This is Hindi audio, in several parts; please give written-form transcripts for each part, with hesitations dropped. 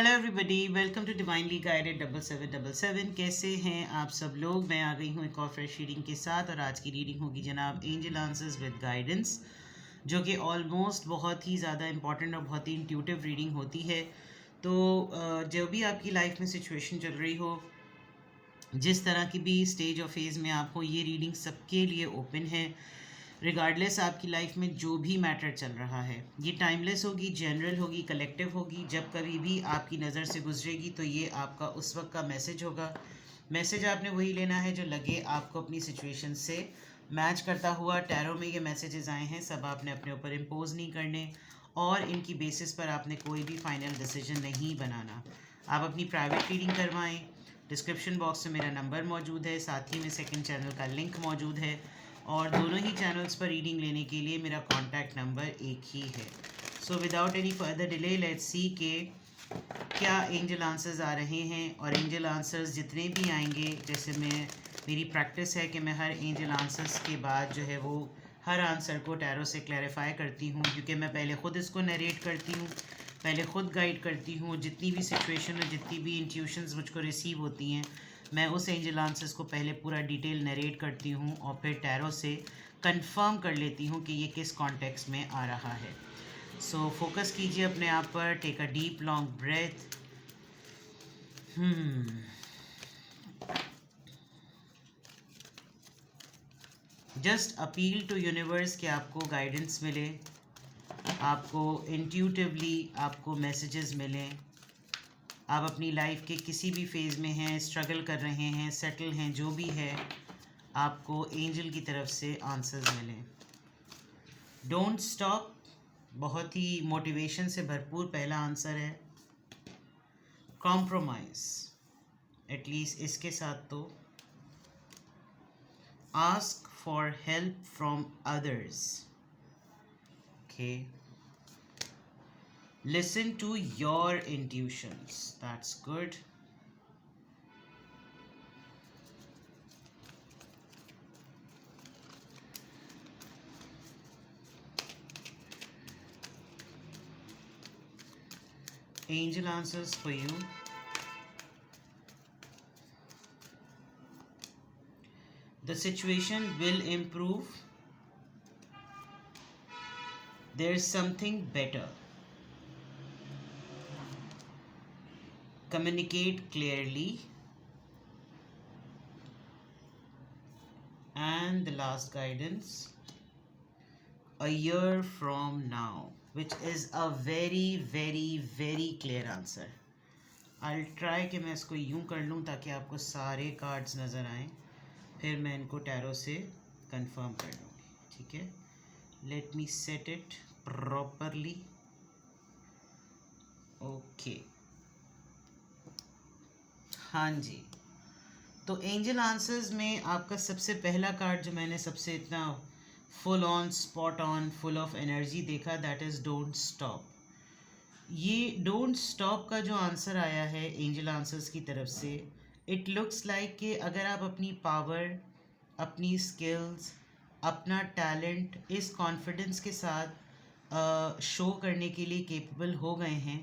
Hello everybody, welcome to divinely guided 7777। कैसे हैं आप सब लोग। मैं आ गई हूँ एक और फ्रेश रीडिंग के साथ और आज की रीडिंग होगी जनाब एंजल आंसर्स विद गाइडेंस, जो कि ऑलमोस्ट बहुत ही ज़्यादा इंपॉर्टेंट और बहुत ही इंट्यूटिव रीडिंग होती है। तो जो भी आपकी लाइफ में सिचुएशन चल रही हो, जिस तरह की भी स्टेज और फेज़ में आप हो, ये रीडिंग सबके लिए ओपन है। रिगार्डलेस आपकी लाइफ में जो भी मैटर चल रहा है, ये टाइमलेस होगी, जनरल होगी, कलेक्टिव होगी। जब कभी भी आपकी नज़र से गुजरेगी तो ये आपका उस वक्त का मैसेज होगा। मैसेज आपने वही लेना है जो लगे आपको अपनी सिचुएशन से मैच करता हुआ। टैरो में ये मैसेजेस आए हैं, सब आपने अपने ऊपर इम्पोज नहीं करने और इनकी बेसिस पर आपने कोई भी फाइनल डिसीजन नहीं बनाना। आप अपनी प्राइवेट रीडिंग करवाएं। डिस्क्रिप्शन बॉक्स में मेरा नंबर मौजूद है, साथ ही में सेकंड चैनल का लिंक मौजूद है और दोनों ही चैनल्स पर रीडिंग लेने के लिए मेरा कॉन्टैक्ट नंबर एक ही है। So without any further delay let's see के क्या एंजल आंसर्स आ रहे हैं। और एंजल आंसर्स जितने भी आएंगे, जैसे मेरी प्रैक्टिस है कि मैं हर एंजल आंसर्स के बाद जो है वो हर आंसर को टैरो से क्लैरिफाई करती हूँ, क्योंकि मैं पहले ख़ुद इसको नरेट करती हूँ, पहले ख़ुद गाइड करती हूँ। जितनी भी सिचुएशन और जितनी भी इंट्यूशंस मुझको रिसीव होती हैं, मैं उस एंजल आंसर्स को पहले पूरा डिटेल नरेट करती हूँ और फिर टैरो से कंफर्म कर लेती हूँ कि ये किस कॉन्टेक्स्ट में आ रहा है। सो फोकस कीजिए अपने आप पर। Take a deep long breath. Just appeal to universe कि आपको गाइडेंस मिले, आपको इंट्यूटिवली आपको मैसेजेस मिलें। आप अपनी लाइफ के किसी भी फेज़ में हैं, स्ट्रगल कर रहे हैं, सेटल हैं, जो भी है, आपको एंजल की तरफ से आंसर्स मिलें। डोंट स्टॉप, बहुत ही मोटिवेशन से भरपूर पहला आंसर है। कॉम्प्रोमाइज़, एटलीस्ट इसके साथ तो। Ask for help from others, okay. Listen to your intuitions, that's good. Angel answers for you. The situation will improve. There's something better. Communicate clearly. And the last guidance, a year from now, which is a very very very clear answer. I'll try कि मैं इसको यूं कर लूँ ताकि आपको सारे कार्ड्स नज़र आएं, फिर मैं इनको टैरो से कंफर्म कर लूँगी, ठीक है। Let me set it properly, okay. हाँ जी, तो एंजल आंसर्स में आपका सबसे पहला कार्ड जो मैंने सबसे इतना full on, spot on, full of energy देखा, दैट इज़ डोंट स्टॉप। ये डोंट स्टॉप का जो आंसर आया है एंजल आंसर्स की तरफ से, इट लुक्स लाइक कि अगर आप अपनी पावर, अपनी स्किल्स, अपना टैलेंट इस कॉन्फिडेंस के साथ शो करने के लिए केपेबल हो गए हैं,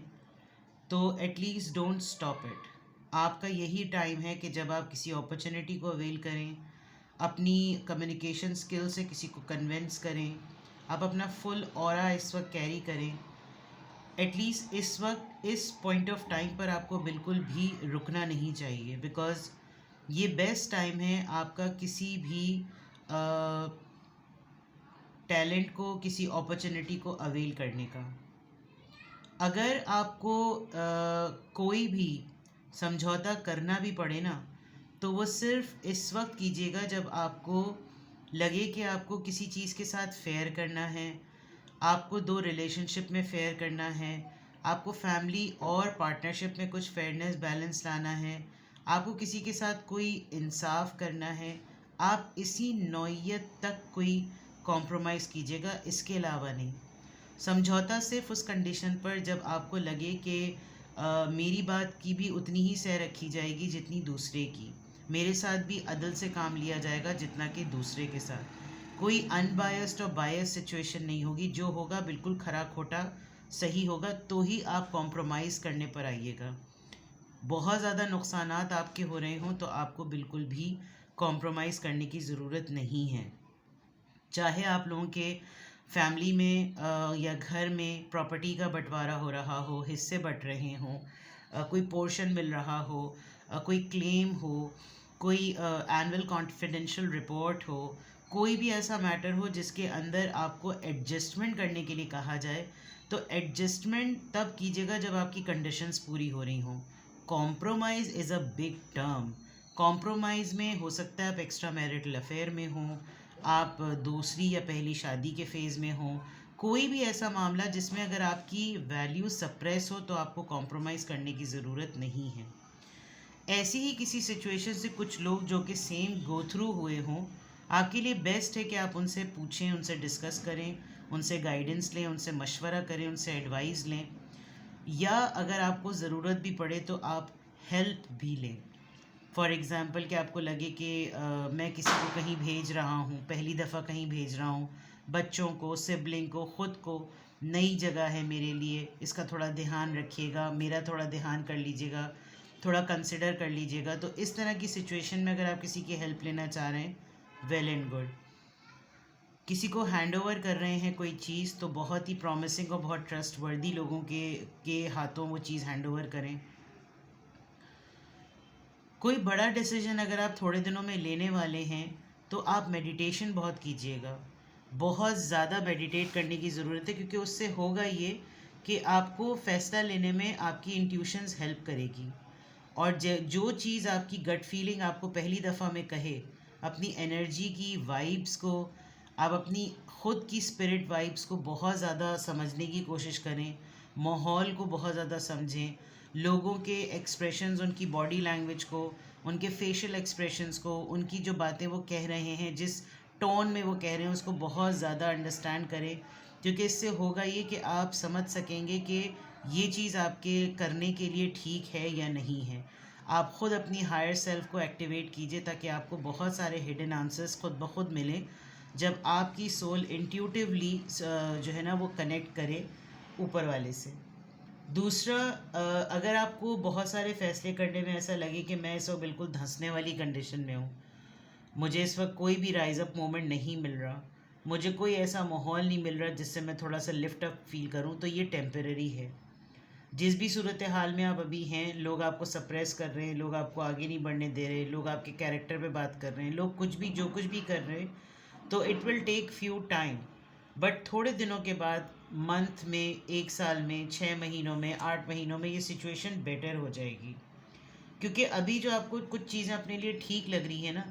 तो एटलीस्ट डोंट स्टॉप इट। आपका यही टाइम है कि जब आप किसी अपॉर्चुनिटी को अवेल करें, अपनी कम्युनिकेशन स्किल से किसी को कन्विंस करें, आप अपना फुल ऑरा इस वक्त कैरी करें। एटलीस्ट इस वक्त, इस पॉइंट ऑफ टाइम पर आपको बिल्कुल भी रुकना नहीं चाहिए, बिकॉज़ ये बेस्ट टाइम है आपका किसी भी टैलेंट को, किसी अपॉर्चुनिटी को अवेल करने का। अगर आपको कोई भी समझौता करना भी पड़े ना, तो वो सिर्फ इस वक्त कीजिएगा जब आपको लगे कि आपको किसी चीज़ के साथ फेयर करना है, आपको दो रिलेशनशिप में फेयर करना है, आपको फैमिली और पार्टनरशिप में कुछ फेयरनेस, बैलेंस लाना है, आपको किसी के साथ कोई इंसाफ करना है। आप इसी नौइयत तक कोई कॉम्प्रोमाइज़ कीजिएगा, इसके अलावा नहीं। समझौता सिर्फ उस कंडीशन पर जब आपको लगे कि मेरी बात की भी उतनी ही सह रखी जाएगी जितनी दूसरे की, मेरे साथ भी अदल से काम लिया जाएगा जितना कि दूसरे के साथ। कोई अनबायस्ड और बायस सिचुएशन नहीं होगी, जो होगा बिल्कुल खरा खोटा सही होगा, तो ही आप कॉम्प्रोमाइज़ करने पर आइएगा। बहुत ज़्यादा नुकसानात आपके हो रहे हों तो आपको बिल्कुल भी कॉम्प्रोमाइज़ करने की ज़रूरत नहीं है। चाहे आप लोगों के फैमिली में या घर में प्रॉपर्टी का बंटवारा हो रहा हो, हिस्से बँट रहे हों, कोई पोर्शन मिल रहा हो, कोई क्लेम हो, कोई एनुअल कॉन्फिडेंशियल रिपोर्ट हो, कोई भी ऐसा मैटर हो जिसके अंदर आपको एडजस्टमेंट करने के लिए कहा जाए, तो एडजस्टमेंट तब कीजिएगा जब आपकी कंडीशंस पूरी हो रही हों। Compromise is a big term. Compromise में हो सकता है आप एक्स्ट्रा मैरिटल अफेयर में हों, आप दूसरी या पहली शादी के फ़ेज़ में हों, कोई भी ऐसा मामला जिसमें अगर आपकी वैल्यू सप्रेस हो तो आपको कॉम्प्रोमाइज़ करने की ज़रूरत नहीं है। ऐसी ही किसी सिचुएशन से कुछ लोग जो कि सेम गो थ्रू हुए हों, आपके लिए बेस्ट है कि आप उनसे पूछें, उनसे डिस्कस करें, उनसे गाइडेंस लें, उनसे मशवरा करें, उनसे एडवाइस लें, या अगर आपको ज़रूरत भी पड़े तो आप हेल्प भी लें। फॉर एग्ज़ाम्पल कि आपको लगे कि मैं किसी को कहीं भेज रहा हूँ, पहली दफ़ा कहीं भेज रहा हूँ, बच्चों को, सिबलिंग को, ख़ुद को, नई जगह है मेरे लिए, इसका थोड़ा ध्यान रखिएगा, मेरा थोड़ा ध्यान कर लीजिएगा, थोड़ा कंसिडर कर लीजिएगा। तो इस तरह की सिचुएशन में अगर आप किसी की हेल्प लेना चाह रहे हैं, वेल एंड गुड। किसी को हैंड ओवर कर रहे हैं कोई चीज़, तो बहुत ही प्रॉमिसिंग और बहुत ट्रस्टवर्दी लोगों के हाथों वो चीज़ हैंड ओवर करें। कोई बड़ा डिसीजन अगर आप थोड़े दिनों में लेने वाले हैं तो आप मेडिटेशन बहुत कीजिएगा। बहुत ज़्यादा मेडिटेट करने की ज़रूरत है, क्योंकि उससे होगा ये कि आपको फ़ैसला लेने में आपकी इंट्यूशंस हेल्प करेगी। और जो चीज़ आपकी गट फीलिंग आपको पहली दफ़ा में कहे, अपनी एनर्जी की वाइब्स को, आप अपनी ख़ुद की स्पिरिट वाइब्स को बहुत ज़्यादा समझने की कोशिश करें, माहौल को बहुत ज़्यादा समझें, लोगों के एक्सप्रेशंस, उनकी बॉडी लैंग्वेज को, उनके फेशियल एक्सप्रेशंस को, उनकी जो बातें वो कह रहे हैं, जिस टोन में वो कह रहे हैं, उसको बहुत ज़्यादा अंडरस्टैंड करें। क्योंकि इससे होगा ये कि आप समझ सकेंगे कि ये चीज़ आपके करने के लिए ठीक है या नहीं है। आप ख़ुद अपनी हायर सेल्फ को एक्टिवेट कीजिए ताकि आपको बहुत सारे हिडन आंसर्स खुद ब खुद मिलें, जब आपकी सोल इंट्यूटिवली जो है ना वो कनेक्ट करे ऊपर वाले से। दूसरा, अगर आपको बहुत सारे फ़ैसले करने में ऐसा लगे कि मैं इस वक्त बिल्कुल धंसने वाली कंडीशन में हूँ, मुझे इस वक्त कोई भी राइज़ अप मोमेंट नहीं मिल रहा, मुझे कोई ऐसा माहौल नहीं मिल रहा जिससे मैं थोड़ा सा लिफ्ट अप फील करूँ, तो ये टेम्परेरी है। जिस भी सूरत हाल में आप अभी हैं, लोग आपको सप्रेस कर रहे हैं, लोग आपको आगे नहीं बढ़ने दे रहे, लोग आपके कैरेक्टर पे बात कर रहे हैं, लोग कुछ भी जो कुछ भी कर रहे हैं, तो it will take few time, but थोड़े दिनों के बाद, मंथ में, 1 साल में, 6 महीनों में, 8 महीनों में ये सिचुएशन बेटर हो जाएगी। क्योंकि अभी जो आपको कुछ चीज़ें अपने लिए ठीक लग रही हैं ना,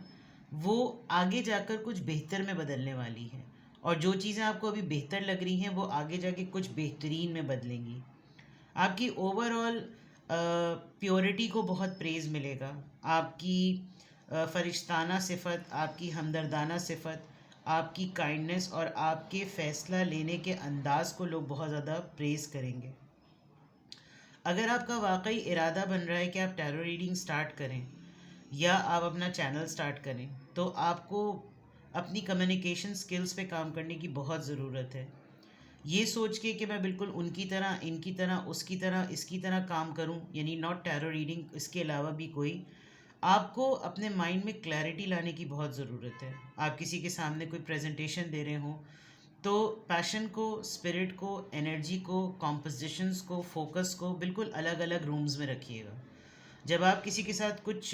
वो आगे जाकर कुछ बेहतर में बदलने वाली है, और जो चीज़ें आपको अभी बेहतर लग रही हैं वो आगे जाके कुछ बेहतरीन में बदलेंगी। आपकी ओवरऑल प्योरिटी को बहुत प्रेज़ मिलेगा, आपकी फरिश्ताना सिफ़त, आपकी हमदर्दाना सिफ़त, आपकी काइंडनेस और आपके फ़ैसला लेने के अंदाज़ को लोग बहुत ज़्यादा प्रेज़ करेंगे। अगर आपका वाकई इरादा बन रहा है कि आप टैरो रीडिंग स्टार्ट करें या आप अपना चैनल स्टार्ट करें, तो आपको अपनी कम्युनिकेशन स्किल्स पे काम करने की बहुत ज़रूरत है। ये सोच के कि मैं बिल्कुल उनकी तरह, इनकी तरह, उसकी तरह, इसकी तरह काम करूं, यानी नॉट टैरो रीडिंग, इसके अलावा भी कोई, आपको अपने माइंड में क्लैरिटी लाने की बहुत ज़रूरत है। आप किसी के सामने कोई प्रेजेंटेशन दे रहे हों, तो पैशन को, स्पिरिट को, एनर्जी को, कॉम्पोजिशंस को, फोकस को बिल्कुल अलग अलग रूम्स में रखिएगा। जब आप किसी के साथ कुछ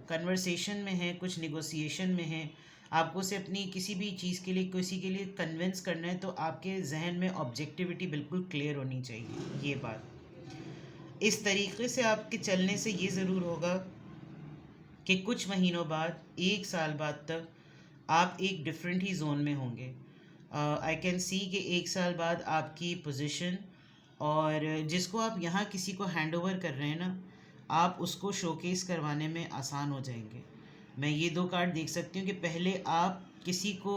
कन्वर्सेशन में हैं, कुछ निगोसिएशन में हैं, आपको उसे अपनी किसी भी चीज़ के लिए, किसी के लिए कन्विंस करना है, तो आपके जहन में ऑब्जेक्टिविटी बिल्कुल क्लियर होनी चाहिए। ये बात इस तरीके से आपके चलने से ये ज़रूर होगा कि कुछ महीनों बाद, 1 साल बाद तक आप एक डिफरेंट ही जोन में होंगे। आई कैन सी कि 1 साल बाद आपकी पोजीशन, और जिसको आप यहाँ किसी को हैंड ओवर कर रहे हैं ना, आप उसको शोकेस करवाने में आसान हो जाएंगे। मैं ये 2 कार्ड देख सकती हूँ कि पहले आप किसी को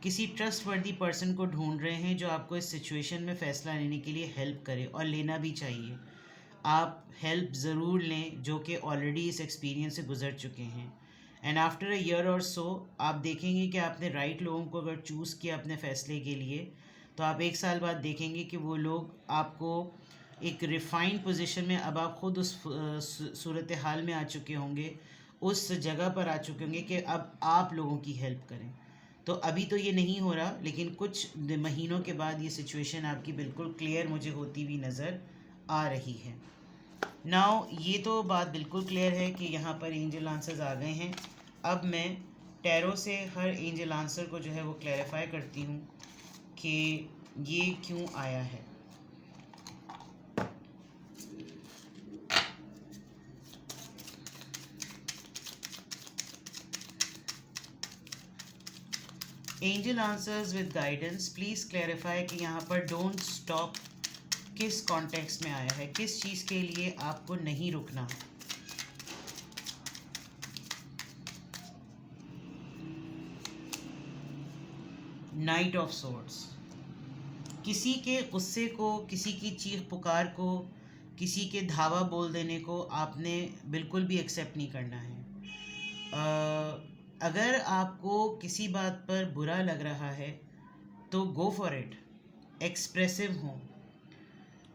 किसी ट्रस्टवर्दी पर्सन को ढूंढ रहे हैं जो आपको इस सिचुएशन में फ़ैसला लेने के लिए हेल्प करे, और लेना भी चाहिए। आप हेल्प ज़रूर लें जो कि ऑलरेडी इस एक्सपीरियंस से गुज़र चुके हैं। एंड आफ्टर अ ईयर और सो आप देखेंगे कि आपने राइट लोगों को अगर चूज़ किया अपने फ़ैसले के लिए, तो आप 1 साल बाद देखेंगे कि वो लोग आपको एक रिफाइंड पोजीशन में, अब आप खुद उस सूरत हाल में आ चुके होंगे, उस जगह पर आ चुके होंगे कि अब आप लोगों की हेल्प करें। तो अभी तो ये नहीं हो रहा, लेकिन कुछ महीनों के बाद ये सिचुएशन आपकी बिल्कुल क्लियर मुझे होती हुई नज़र आ रही है। नाउ ये तो बात बिल्कुल क्लियर है कि यहाँ पर एंजल आंसर्स आ गए हैं। अब मैं टैरो से हर एंजल आंसर को जो है वो क्लैरिफाई करती हूँ कि ये क्यों आया है। Angel answers with guidance, please clarify कि यहाँ पर डोंट स्टॉप किस कॉन्टेक्स्ट में आया है, किस चीज़ के लिए आपको नहीं रुकना। नाइट ऑफ सोर्ड्स, किसी के गुस्से को, किसी की चीख पुकार को, किसी के धावा बोल देने को आपने बिल्कुल भी एक्सेप्ट नहीं करना है। अगर आपको किसी बात पर बुरा लग रहा है तो गो फॉर इट, एक्सप्रेसिव हो।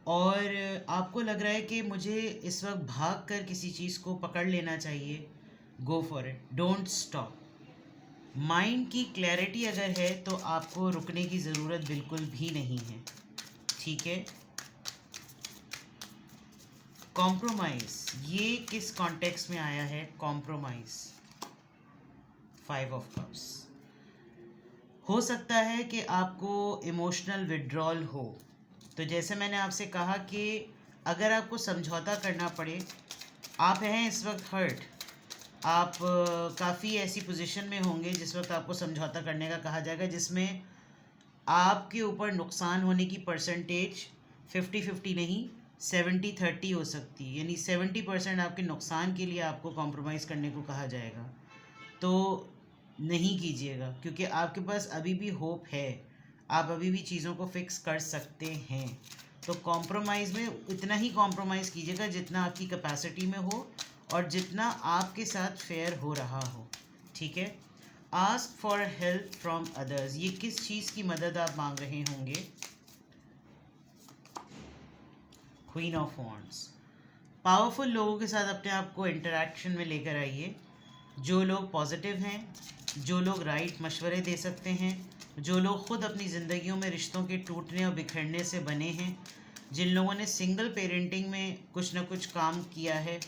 और आपको लग रहा है कि मुझे इस वक्त भाग कर किसी चीज़ को पकड़ लेना चाहिए, go for it, don't stop. Mind की क्लैरिटी अगर है तो आपको रुकने की ज़रूरत बिल्कुल भी नहीं है, ठीक है। कॉम्प्रोमाइज़, ये किस कॉन्टेक्स्ट में आया है, कॉम्प्रोमाइज़, 5 ऑफ कप्स। हो सकता है कि आपको इमोशनल विड्रॉल हो, तो जैसे मैंने आपसे कहा कि अगर आपको समझौता करना पड़े, आप हैं इस वक्त हर्ट, आप काफ़ी ऐसी पोजीशन में होंगे जिस वक्त आपको समझौता करने का कहा जाएगा, जिसमें आपके ऊपर नुकसान होने की परसेंटेज 50-50 नहीं 70-30 हो सकती है, यानी 70% आपके नुकसान के लिए आपको कॉम्प्रोमाइज़ करने को कहा जाएगा। तो नहीं कीजिएगा, क्योंकि आपके पास अभी भी होप है, आप अभी भी चीज़ों को फिक्स कर सकते हैं। तो कॉम्प्रोमाइज़ में इतना ही कॉम्प्रोमाइज़ कीजिएगा जितना आपकी कैपेसिटी में हो और जितना आपके साथ फेयर हो रहा हो, ठीक है। Ask for help from others, ये किस चीज़ की मदद आप मांग रहे होंगे, क्वीन ऑफ वॉन्ड्स। पावरफुल लोगों के साथ अपने आप को इंटरेक्शन में लेकर आइए, जो लोग पॉजिटिव हैं, जो लोग राइट मशवरे दे सकते हैं, जो लोग ख़ुद अपनी ज़िंदगियों में रिश्तों के टूटने और बिखरने से बने हैं, जिन लोगों ने सिंगल पेरेंटिंग में कुछ ना कुछ काम किया है,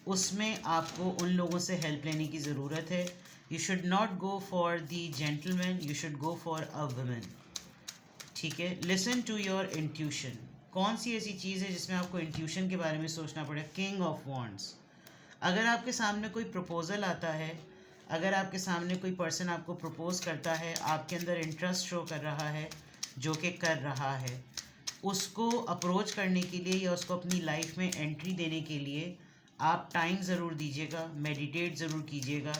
उसमें आपको उन लोगों से हेल्प लेने की ज़रूरत है। You should not go for the gentleman, you should go for a women, ठीक है। लिसन टू योर इंट्यूशन, कौन सी ऐसी चीज़ है जिसमें आपको इंट्यूशन के बारे में सोचना पड़े, किंग ऑफ वॉन्ड्स। अगर आपके सामने कोई प्रपोज़ल आता है, अगर आपके सामने कोई पर्सन आपको प्रपोज़ करता है, आपके अंदर इंटरेस्ट शो कर रहा है, जो कि कर रहा है, उसको अप्रोच करने के लिए या उसको अपनी लाइफ में एंट्री देने के लिए आप टाइम ज़रूर दीजिएगा, मेडिटेट ज़रूर कीजिएगा,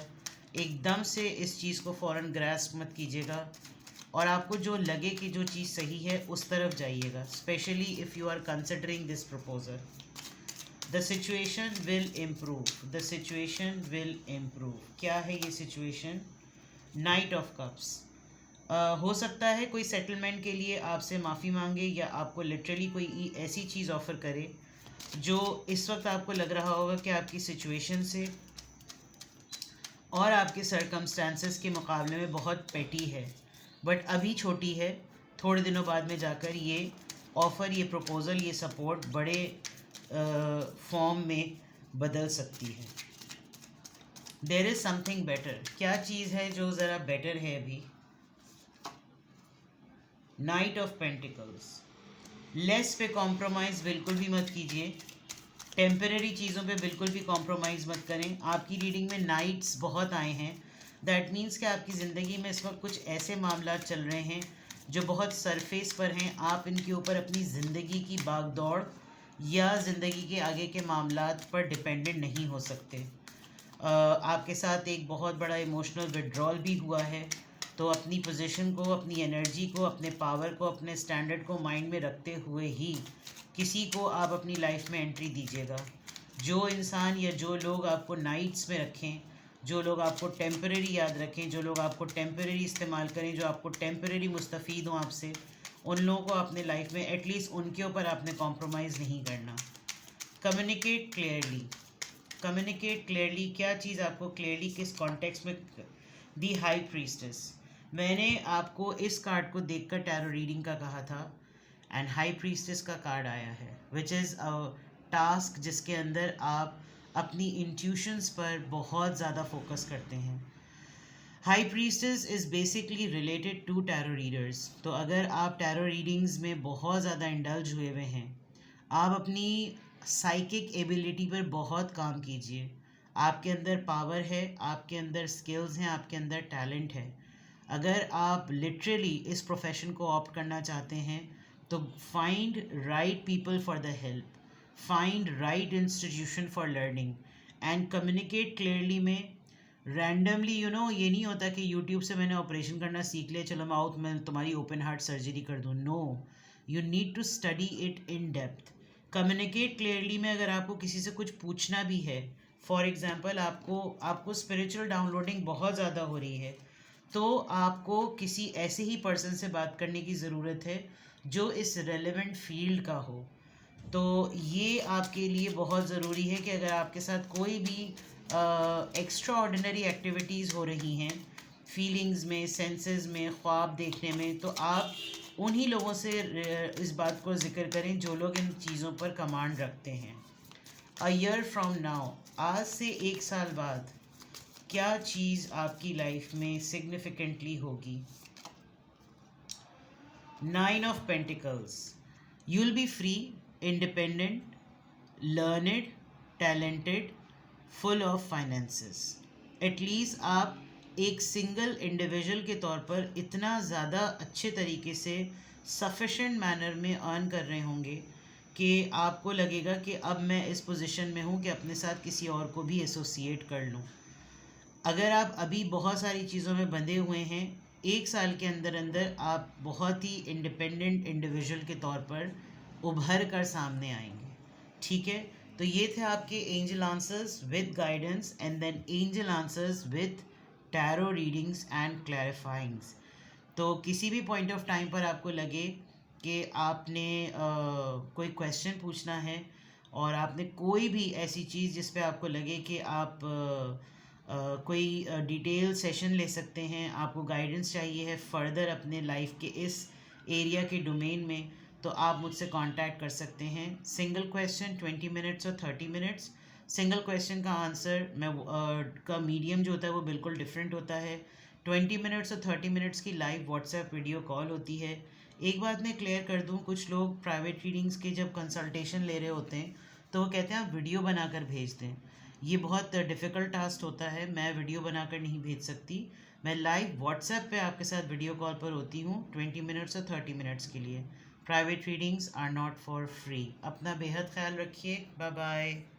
एकदम से इस चीज़ को फ़ौरन ग्रैस्प मत कीजिएगा, और आपको जो लगे कि जो चीज़ सही है उस तरफ जाइएगा, specially if you are considering this proposal. The situation will improve, the situation will improve. क्या है ये सिचुएशन, नाइट ऑफ कप्स। हो सकता है कोई सेटलमेंट के लिए आपसे माफ़ी मांगे या आपको लिटरली कोई ऐसी चीज़ ऑफ़र करे जो इस वक्त आपको लग रहा होगा कि आपकी सिचुएशन से और आपके सर्कमस्टांसेस के मुकाबले में बहुत पेटी है, बट अभी छोटी है, थोड़े दिनों बाद में जाकर ये ऑफ़र, ये प्रपोज़ल, ये सपोर्ट बड़े फॉर्म में बदल सकती है। देयर इज़ समथिंग बेटर, क्या चीज़ है जो ज़रा बेटर है अभी, नाइट ऑफ पेंटिकल्स। लेस पे कॉम्प्रोमाइज़ बिल्कुल भी मत कीजिए, टेम्परेरी चीज़ों पे बिल्कुल भी कॉम्प्रोमाइज़ मत करें। आपकी रीडिंग में नाइट्स बहुत आए हैं, दैट मीन्स कि आपकी ज़िंदगी में इस वक्त कुछ ऐसे मामला चल रहे हैं जो बहुत सरफेस पर हैं, आप इनके ऊपर अपनी ज़िंदगी की भागदौड़ या ज़िंदगी के आगे के मामलात पर डिपेंडेंट नहीं हो सकते। आपके साथ एक बहुत बड़ा इमोशनल विड्रॉल भी हुआ है, तो अपनी पोजीशन को, अपनी एनर्जी को, अपने पावर को, अपने स्टैंडर्ड को माइंड में रखते हुए ही किसी को आप अपनी लाइफ में एंट्री दीजिएगा। जो इंसान या जो लोग आपको नाइट्स में रखें, जो लोग आपको टेम्परेरी याद रखें, जो लोग आपको टेम्परेरी इस्तेमाल करें, जो आपको टेम्परेरी मुस्तफ़ीद हों आपसे, उन लोगों को अपने लाइफ में एटलीस्ट उनके ऊपर आपने कॉम्प्रोमाइज़ नहीं करना। कम्युनिकेट क्लियरली, कम्युनिकेट क्लियरली, क्या चीज़ आपको क्लियरली किस कॉन्टेक्स्ट में। दी हाई प्रीस्टेस, मैंने आपको इस कार्ड को देखकर टैरो रीडिंग का कहा था, एंड हाई प्रीस्टेस का कार्ड आया है, विच इज़ अ टास्क जिसके अंदर आप अपनी इंट्यूशंस पर बहुत ज़्यादा फोकस करते हैं। High priestess is basically related to tarot readers. तो अगर आप टैरो रीडिंग्स में बहुत ज़्यादा इंडल्ज हुए हुए हैं, आप अपनी साइकिक एबिलिटी पर बहुत काम कीजिए। आपके अंदर पावर है, आपके अंदर स्किल्स हैं, आपके अंदर टैलेंट है। अगर आप लिटरली इस प्रोफेशन को ऑप्ट करना चाहते हैं तो find right people for the help, find right institution for learning and communicate clearly. में रैंडमली ये नहीं होता कि यूट्यूब से मैंने ऑपरेशन करना सीख लिया, चलो माउथ में तुम्हारी ओपन हार्ट सर्जरी कर दूँ। No, you need to study it in depth. Communicate clearly में अगर आपको किसी से कुछ पूछना भी है, फॉर एग्ज़ाम्पल आपको स्पिरिचुअल डाउनलोडिंग बहुत ज़्यादा हो रही है, तो आपको किसी ऐसे ही पर्सन से बात करने की ज़रूरत है जो इस रेलेवेंट फील्ड का हो। तो ये आपके लिए बहुत ज़रूरी है कि अगर आपके साथ कोई भी एक्स्ट्रा ऑर्डिनरी एक्टिविटीज़ हो रही हैं, फीलिंग्स में, सेंसेस में, ख्वाब देखने में, तो आप उन्हीं लोगों से इस बात को ज़िक्र करें जो लोग इन चीज़ों पर कमांड रखते हैं। अ ईयर फ्रॉम नाउ, आज से 1 साल बाद क्या चीज़ आपकी लाइफ में सिग्निफिकेंटली होगी। 9 of pentacles, you will be free, independent, learned, talented, full of finances. At least आप एक सिंगल इंडिविजुअल के तौर पर इतना ज़्यादा अच्छे तरीके से सफिशेंट मैनर में अर्न कर रहे होंगे कि आपको लगेगा कि अब मैं इस पोजीशन में हूँ कि अपने साथ किसी और को भी एसोसिएट कर लूँ। अगर आप अभी बहुत सारी चीज़ों में बंधे हुए हैं, 1 साल के अंदर अंदर आप बहुत ही इंडिपेंडेंट इंडिविजुअल के तौर पर उभर कर सामने आएंगे। ठीक है, तो ये थे आपके angel answers with guidance and then angel answers with tarot readings and clarifyings. तो किसी भी पॉइंट ऑफ टाइम पर आपको लगे कि आपने कोई क्वेश्चन पूछना है और आपने कोई भी ऐसी चीज़ जिस पे आपको लगे कि आप कोई डिटेल सेशन ले सकते हैं, आपको गाइडेंस चाहिए है फर्दर अपने लाइफ के इस एरिया के डोमेन में, तो आप मुझसे कांटेक्ट कर सकते हैं। सिंगल क्वेश्चन 20 मिनट्स और 30 मिनट्स। सिंगल क्वेश्चन का आंसर का मीडियम जो होता है वो बिल्कुल डिफरेंट होता है। 20 मिनट्स और 30 मिनट्स की लाइव व्हाट्सएप वीडियो कॉल होती है। एक बात मैं क्लियर कर दूं, कुछ लोग प्राइवेट रीडिंग्स के जब कंसल्टेशन ले रहे होते हैं तो वो कहते हैं आप वीडियो बनाकर भेज दें। ये बहुत डिफ़िकल्ट टास्क होता है, मैं वीडियो बनाकर नहीं भेज सकती। मैं लाइव व्हाट्सएप पे आपके साथ वीडियो कॉल पर होती हूँ 20 मिनट्स और 30 मिनट्स के लिए। Private readings are not for free. अपना बेहद ख्याल रखिए। Bye bye.